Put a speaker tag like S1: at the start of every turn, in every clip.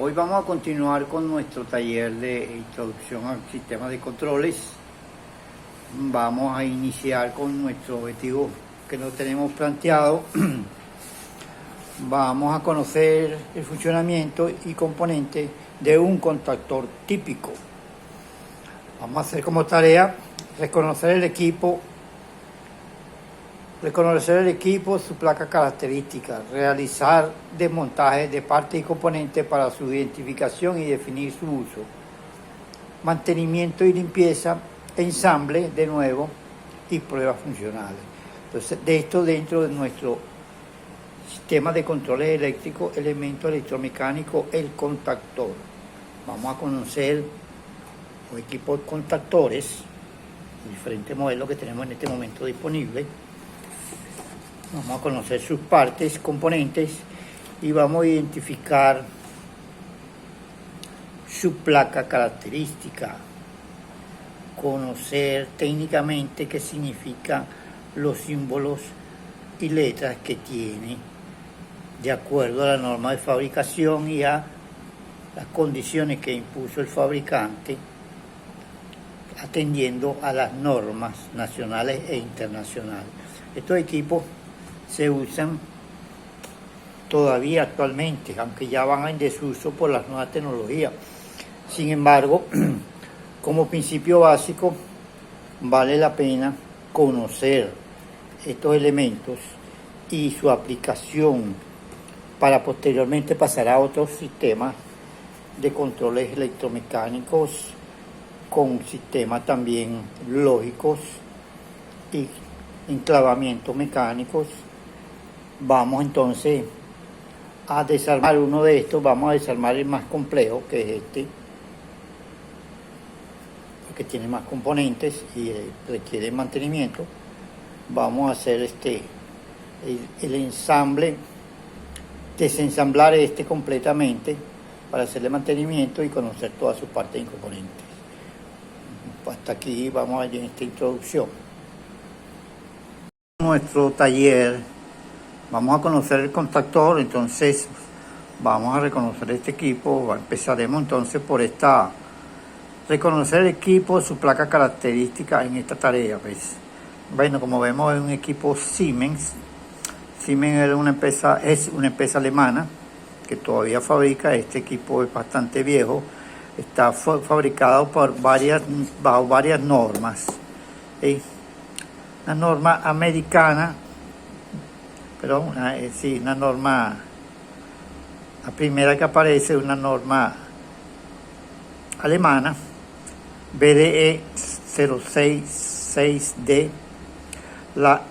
S1: Hoy vamos a continuar con nuestro taller de introducción al sistema de controles. Vamos a iniciar con nuestro objetivo que nos tenemos planteado. Vamos a conocer el funcionamiento y componentes de un contactor típico. Vamos a hacer como tarea reconocer el equipo, su placa característica, realizar desmontaje de partes y componentes para su identificación y definir su uso, mantenimiento y limpieza, ensamble de nuevo y pruebas funcionales. Entonces, de esto dentro de nuestro sistema de controles eléctricos, elemento electromecánico, el contactor. Vamos a conocer los equipos contactores, diferentes modelos que tenemos en este momento disponibles. Vamos a conocer sus partes, componentes y vamos a identificar su placa característica. Conocer técnicamente qué significan los símbolos y letras que tiene de acuerdo a la norma de fabricación y a las condiciones que impuso el fabricante, atendiendo a las normas nacionales e internacionales. Estos equipos se usan todavía actualmente, aunque ya van en desuso por las nuevas tecnologías. Sin embargo, como principio básico, vale la pena conocer estos elementos y su aplicación para posteriormente pasar a otros sistemas de controles electromecánicos con sistemas también lógicos y enclavamientos mecánicos. Vamos entonces a desarmar uno de estos. Vamos a desarmar el más complejo, que es este, que tiene más componentes y requiere mantenimiento. Vamos a hacer el ensamble, desensamblar este completamente para hacerle mantenimiento y conocer todas sus partes y componentes. Hasta aquí vamos a ver en esta introducción. Nuestro taller, vamos a conocer el contactor, entonces vamos a reconocer este equipo. Empezaremos entonces por reconocer el equipo, su placa característica en esta tarea. Pues. Bueno, como vemos es un equipo Siemens. Siemens es una empresa alemana que todavía fabrica. Este equipo es bastante viejo. Está fabricado bajo varias normas. ¿Sí? Una norma americana, una norma, la primera que aparece es una norma alemana, BDE 066D, la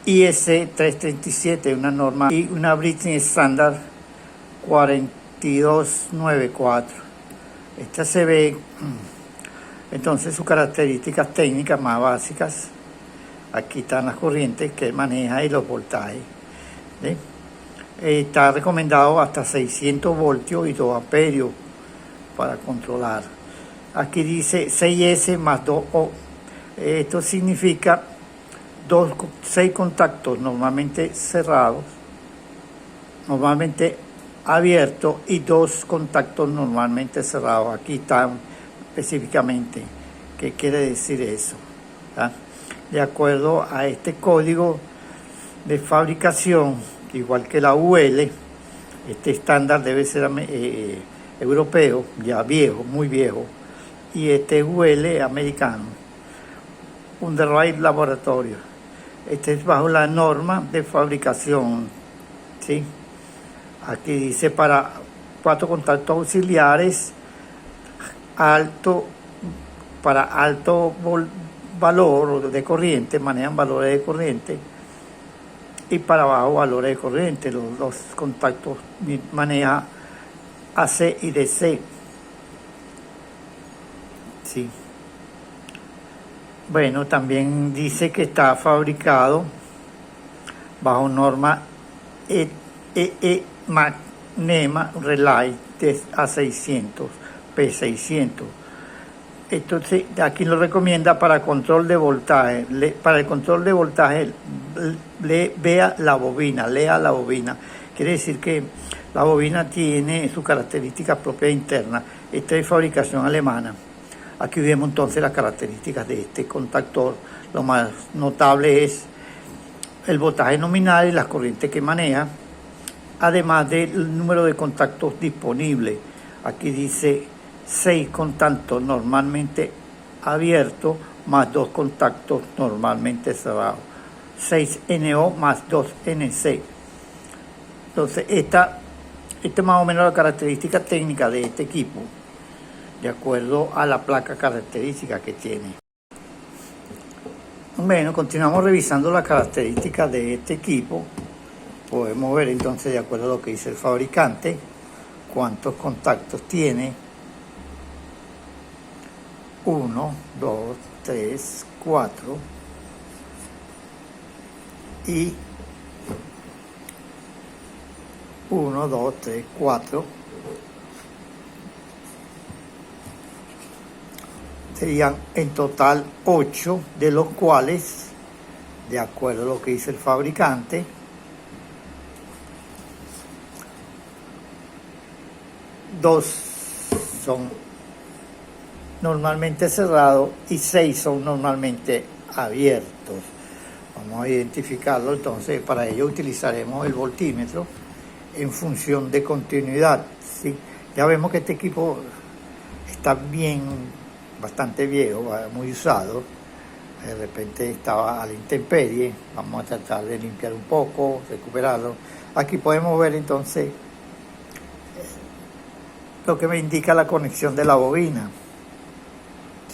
S1: IS 337, una norma, y una British Standard 4294. Esta se ve entonces sus características técnicas más básicas. Aquí están las corrientes que él maneja y los voltajes. ¿Sí? Está recomendado hasta 600 voltios y 2 amperios para controlar. Aquí dice 6S más 2O. Esto significa 6 contactos normalmente cerrados, normalmente abiertos, y 2 contactos normalmente cerrados. Aquí está específicamente qué quiere decir eso. ¿Ah? De acuerdo a este código de fabricación, igual que la UL, este estándar debe ser europeo, ya viejo, muy viejo, y este UL americano, Underwrite Laboratorio. Este es bajo la norma de fabricación, ¿sí? Aquí dice para 4 contactos auxiliares, para alto valor de corriente, manejan valores de corriente, y para bajo valores de corriente. Los dos contactos maneja AC y DC. Sí. Bueno, también dice que está fabricado bajo norma NEMA Relay A600, P600. Entonces, aquí lo recomienda para control de voltaje. Para el control de voltaje, lea la bobina. Quiere decir que La bobina tiene sus características propias internas. Esta es fabricación alemana. Aquí vemos entonces las características de este contactor. Lo más notable es el voltaje nominal y las corrientes que maneja, además del número de contactos disponibles. Aquí dice 6 contactos normalmente abiertos más 2 contactos normalmente cerrados. 6 NO más 2 NC. Entonces, esta es más o menos la característica técnica de este equipo, de acuerdo a la placa característica que tiene. Bueno, continuamos revisando las características de este equipo. Podemos ver entonces, de acuerdo a lo que dice el fabricante, cuántos contactos tiene. 1, 2, 3, 4 y 1, 2, 3, 4. Serían en total 8, de los cuales, de acuerdo a lo que dice el fabricante, 2 son normalmente cerrados y 6 son normalmente abiertos. Vamos a identificarlo, entonces para ello utilizaremos el voltímetro en función de continuidad, ¿sí? Ya vemos que este equipo está bastante viejo, muy usado. De repente estaba a la intemperie. Vamos a tratar de limpiar un poco, recuperarlo. Aquí podemos ver entonces lo que me indica la conexión de la bobina,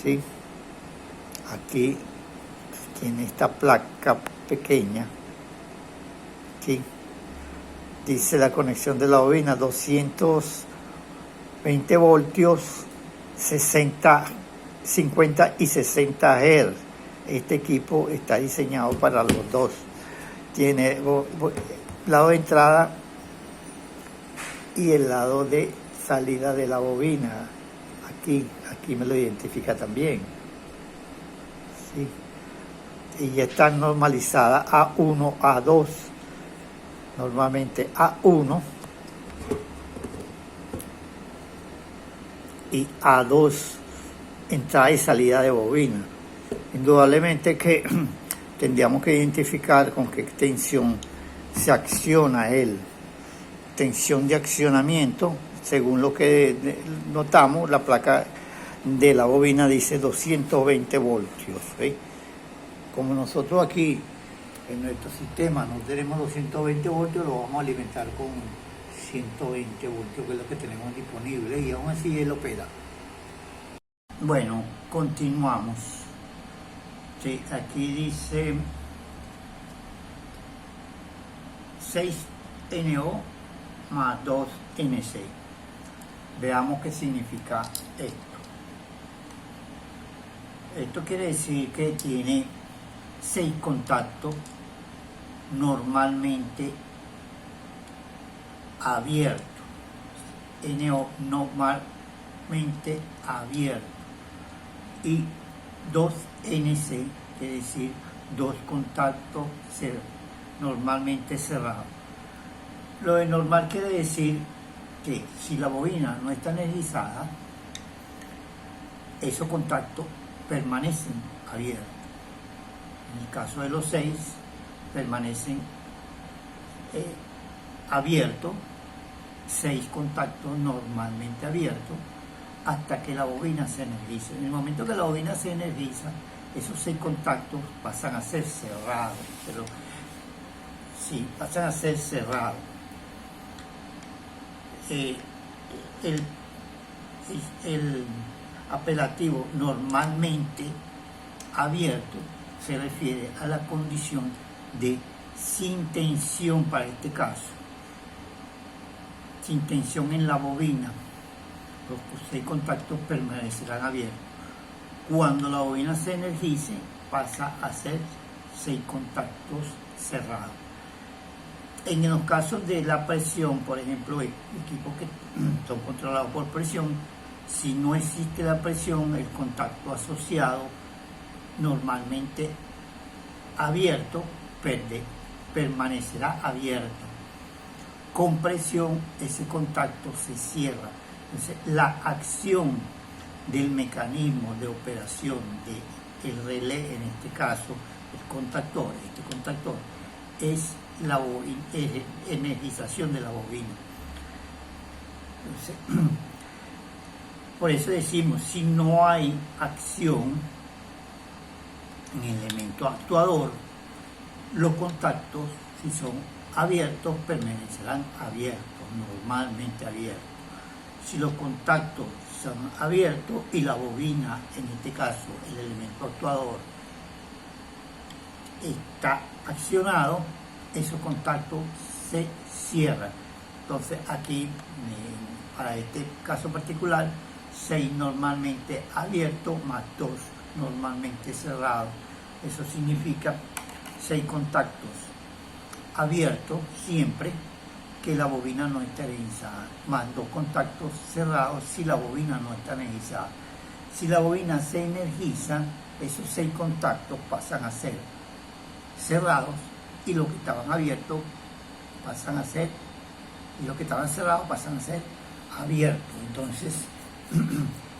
S1: ¿sí? Aquí en esta placa pequeña, ¿sí? Dice la conexión de la bobina 220 voltios, 50 y 60 Hz. Este equipo está diseñado para los dos. Tiene lado de entrada y el lado de salida de la bobina. Aquí me lo identifica también, ¿sí? Y ya está normalizada A1, A2. Normalmente A1 y A2, entrada y salida de bobina. Indudablemente que tendríamos que identificar con qué tensión se acciona él. Tensión de accionamiento, según lo que notamos, la placa de la bobina dice 220 voltios, ¿sí? Como nosotros aquí en nuestro sistema no tenemos 220 voltios, lo vamos a alimentar con 120 voltios, que es lo que tenemos disponible, y aún así él opera. Bueno, continuamos. Sí, aquí dice 6 NO más 2 NC. Veamos qué significa esto. Esto quiere decir que tiene 6 contactos normalmente abiertos. NO normalmente abierto. Y 2 NC, quiere decir 2 contactos normalmente cerrados. Lo de normal quiere decir que si la bobina no está energizada, esos contactos permanecen abiertos. En el caso de los 6, permanecen abiertos, 6 contactos normalmente abiertos, hasta que la bobina se energice. En el momento que la bobina se energiza, esos 6 contactos pasan a ser cerrados. Pero sí, pasan a ser cerrados. El apelativo normalmente abierto se refiere a la condición de sin tensión para este caso. Sin tensión en la bobina. Los 6 contactos permanecerán abiertos. Cuando la bobina se energice, pasa a ser 6 contactos cerrados. En los casos de la presión, por ejemplo, equipos que son controlados por presión, si no existe la presión, el contacto asociado normalmente abierto permanecerá abierto. compresión, ese contacto se cierra. Entonces, la acción del mecanismo de operación del relé, en este caso, este contactor, es la energización de la bobina. Entonces, por eso decimos, si no hay acción en el elemento actuador, los contactos, si son abiertos, permanecerán abiertos, normalmente abiertos. Si los contactos son abiertos y la bobina, en este caso el elemento actuador, está accionado, esos contactos se cierran. Entonces aquí, para este caso particular, 6 normalmente abiertos más 2 normalmente cerrados. Eso significa 6 contactos abiertos siempre que la bobina no está energizada, más 2 contactos cerrados si la bobina no está energizada. Si la bobina se energiza, esos 6 contactos pasan a ser cerrados y los que estaban abiertos pasan a ser, y los que estaban cerrados pasan a ser abiertos. Entonces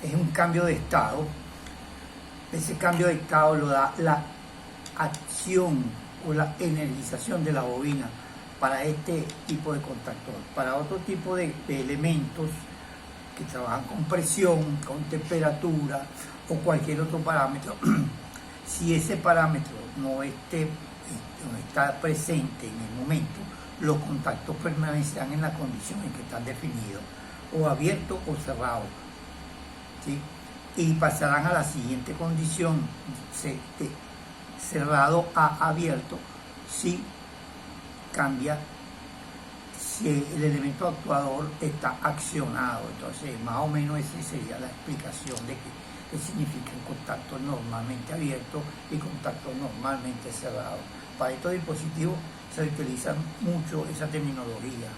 S1: es un cambio de estado. Ese cambio de estado lo da la acción o la energización de la bobina para este tipo de contactor. Para otro tipo de elementos que trabajan con presión, con temperatura o cualquier otro parámetro, si ese parámetro no está presente en el momento, los contactos permanecerán en la condición en que están definidos, o abiertos o cerrados, ¿sí? Y pasarán a la siguiente condición, cerrado a abierto, si cambia, si el elemento actuador está accionado. Entonces, más o menos esa sería la explicación de qué significa un contacto normalmente abierto y contacto normalmente cerrado. Para estos dispositivos se utiliza mucho esa terminología.